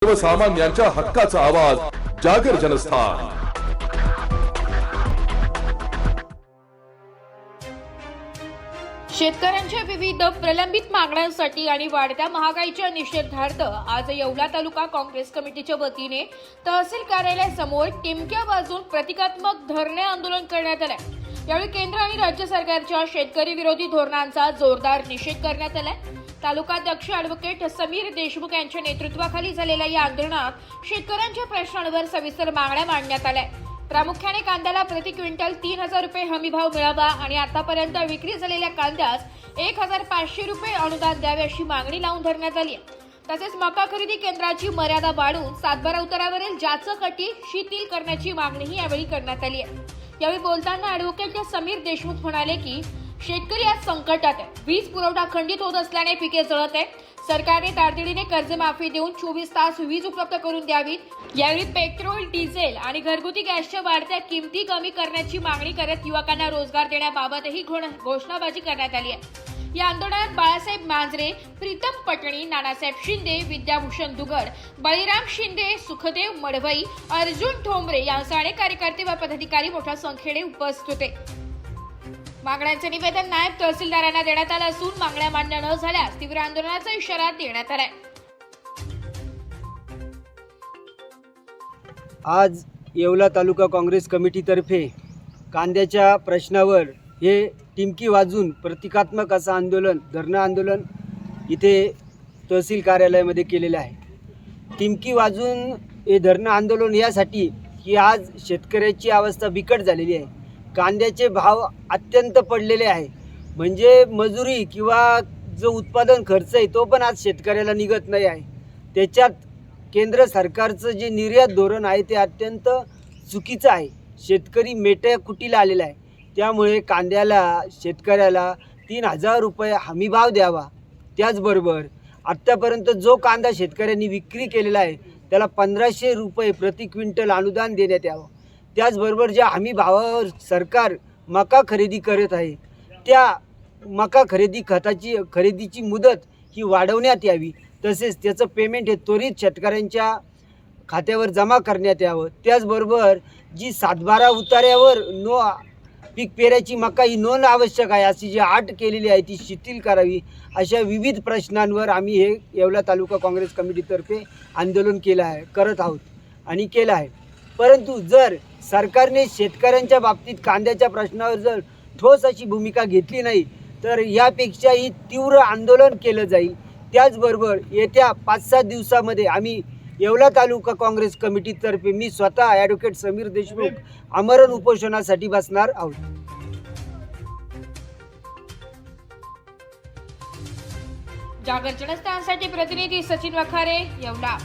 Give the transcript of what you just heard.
सर्वसामान्यांच्या हक्काचा आवाज जागर जनस्थान। शेतकऱ्यांच्या विविध प्रलंबित मागण्यांसाठी आणि वाढत्या महागाईच्या निषेधार्थ आज येवला तालुका काँग्रेस कमिटीच्या वतीने तहसील कार्यालयासमोर टिमक्या वाजवून प्रतिकात्मक धरणे आंदोलन करण्यात आले। यावेळी केंद्र आणि राज्य सरकारच्या शेतकरी विरोधी धोरणांचा जोरदार निषेध करण्यात आला। तालुकाध्यक्ष ॲडव्होकेट समीर देशमुख यांच्या नेतृत्वाखाली झालेल्या या आंदोलनात शेतकऱ्यांच्या प्रश्नांवर सविस्तर मागण्या मांडण्यात आल्या। प्रामुख्याने कांद्याला प्रति क्विंटल 3000 रुपये हमी भाव मिळावा आणि आतापर्यंत विक्री झालेल्या कांद्यास 1500 रुपये अनुदान द्यावे अशी मागणी लावून धरण्यात आली आहे। तसेच मका खरेदी केंद्राची मर्यादा वाढवून सातबारा उतारावरील जाचक अटी शिथिल करण्याची मागणीही यावेळी करण्यात आली आहे। यावेळी बोलताना ॲडव्होकेट समीर देशमुख म्हणाले की शेतकरी आज संकटात आहे। वीज पुरवठा खंडित होत असल्याने पिके जळत आहे। सरकारने तातडीने कर्जमाफी देऊन 24 तास वीज उपलब्ध करून द्यावी। यावेळी पेट्रोल, डिझेल आणि घरगुती गॅसच्या वाढत्या किमती कमी करण्याची मागणी करत युवकांना रोजगार देण्याबाबतही घोषणाबाजी करण्यात आली आहे। या आंदोलनात बाळासाहेब मांजरे, प्रीतम पटणी, नानासाहेब शिंदे, विद्याभूषण दुगड, बळीराम शिंदे, सुखदेव मडवई, अर्जुन ठोंबरे यांसह अनेक कार्यकर्ते व पदाधिकारी मोठ्या संख्येने उपस्थित होते। मागण्यांचे निवेदन नायब तहसीलदारांना देण्यात आलं असून मागण्या मान्य न झाल्यास तीव्र आंदोलनाचा इशारा देण्यात आलाय। आज येवला तालुका काँग्रेस कमिटीतर्फे कांद्याच्या प्रश्नावर हे टिमकी वाजून प्रतिकात्मक असं आंदोलन, धरणं आंदोलन इथे तहसील कार्यालयामध्ये केलेलं आहे। टिमकी वाजून हे धरणं आंदोलन यासाठी की आज शेतकऱ्याची अवस्था बिकट झालेली आहे। कांद्याचे भाव अत्यंत पडलेले आहे, म्हणजे मजुरी किंवा जो उत्पादन खर्च आहे तो पण आज शेतकऱ्याला निघत नाही आहे। त्याच्यात केंद्र सरकारचं जे निर्यात धोरण आहे ते अत्यंत चुकीचं आहे। शेतकरी मेट्या कुटीला आलेला आहे। त्यामुळे कांद्याला शेतकऱ्याला 3000 रुपये हमी भाव द्यावा। त्याचबरोबर आत्तापर्यंत जो कांदा शेतकऱ्यांनी विक्री केलेला आहे त्याला 1500 रुपये प्रति क्विंटल अनुदान देण्यात यावं। त्याचबरोबर ज्या हमी भावावर सरकार मका खरेदी करत आहे त्या मका खरेदीची मुदत ही वाढवण्यात यावी। तसेच त्याचं पेमेंट हे त्वरित शेतकऱ्यांच्या खात्यावर जमा करण्यात यावं। त्याचबरोबर जी सातबारा उतार्यावर पीक पेरायची मका ही नोंद आवश्यक आहे अशी जी अट केलेली आहे ती शिथिल करावी। अशा विविध प्रश्नांवर आम्ही हे येवला तालुका काँग्रेस कमिटीतर्फे आंदोलन करत आहोत आणि केलं आहे। परंतु जर सरकारने शेतकऱ्यांच्या बाबतीत कांद्याच्या प्रश्नावर जर ठोस अशी भूमिका घेतली नाही तर यापेक्षाही तीव्र आंदोलन केलं जाईल। त्याचबरोबर येत्या 5-7 दिवसामध्ये आम्ही येवला तालुका काँग्रेस कमिटीतर्फे मी स्वतः ॲडव्होकेट समीर देशमुख आमरण उपोषणासाठी बसणार आहोत। जागर जनस्थानसाठी प्रतिनिधी सचिन वखारे, येवला।